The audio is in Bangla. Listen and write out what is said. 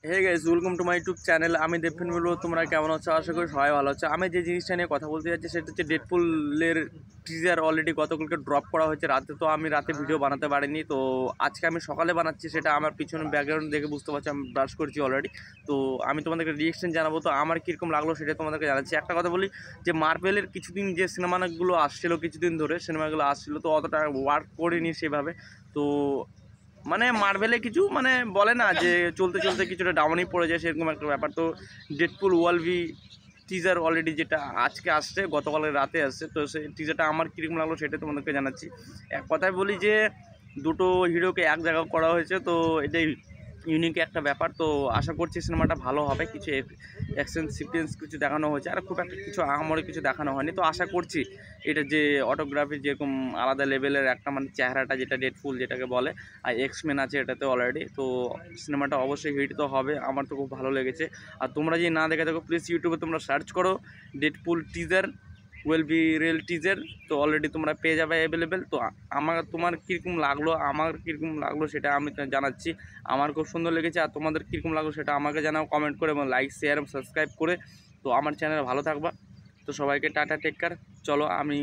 Hey guys, welcome to my YouTube channel. আমি দেবফিন বলবো, তোমরা কেমন আছো? আশা করি সবাই ভালো আছো। আমি যে জিনিসটা নিয়ে কথা বলতে যাচ্ছি সেটা হচ্ছে ডেডপুলের টিজার অলরেডি গতকালকে ড্রপ করা হয়েছে রাতে। তো আমি রাতে ভিডিও বানাতে পারিনি, তো আজকে আমি সকালে বানাচ্ছি। সেটা আমার পিছনে ব্যাকগ্রাউন্ড দেখে বুঝতে পারছি, আমি ব্রাশ করছি অলরেডি। তো আমি তোমাদেরকে রিয়েকশন জানাবো, তো আমার কীরকম লাগলো সেটা তোমাদেরকে জানাচ্ছি। একটা কথা বলি যে মার্বেলের কিছুদিন যে সিনেমাগুলো আসছিলো, কিছুদিন ধরে সিনেমাগুলো আসছিলো, তো অতটা ওয়ার্ক করিনি সেভাবে। তো মানে মার্ভেলে কিছু মানে বলে না যে চলতে চলতে কিছুটা ডাউনই পড়ে যায়, সেরকম একটা ব্যাপার। তো ডেডপুল ওয়ালভি টিজার অলরেডি যেটা আজকে আসছে, গতকালের রাতে আসছে, তো সেই টিজারটা আমার কীরকম লাগলো সেটা তোমাদেরকে জানাচ্ছি। এক কথায় বলি যে দুটো হিরোকে এক জায়গায় করা হয়েছে, তো এটাই ইউনিক একটা ব্যাপার। তো আশা করছি সিনেমাটা ভালো হবে। কিছু অ্যাকশন সিকোয়েন্স কিছু দেখানো হয়েছে, আর খুব একটা কিছু আহামরি কিছু দেখানো হয়নি। তো আশা করছি এটা যে অটোগ্রাফি যেরকম আলাদা লেভেলের একটা মানে চেহারাটা যেটা ডেডপুল যেটাকে বলে, আর এক্সমেন আছে এটাতে অলরেডি, তো সিনেমাটা অবশ্যই হিট তো হবে। আমার তো খুব ভালো লেগেছে। আর তোমরা যদি না দেখে থাকো, প্লিজ ইউটিউবে তোমরা সার্চ করো Deadpool teaser, will be real teaser. তো অলরেডি তোমরা পেয়ে যাবে অ্যাভেলেবেল। তো তোমার কীরকম লাগলো, আমার কীরকম লাগলো সেটা আমি জানাচ্ছি। আমার খুব সুন্দর লেগেছে। আর তোমাদের কীরকম লাগলো সেটা আমাকে জানাও কমেন্ট করে, এবং লাইক শেয়ার এবং সাবস্ক্রাইব করে। তো আমার চ্যানেল ভালো থাকবা। তো সবাইকে টাটা, টেক কেয়ার। চলো আমি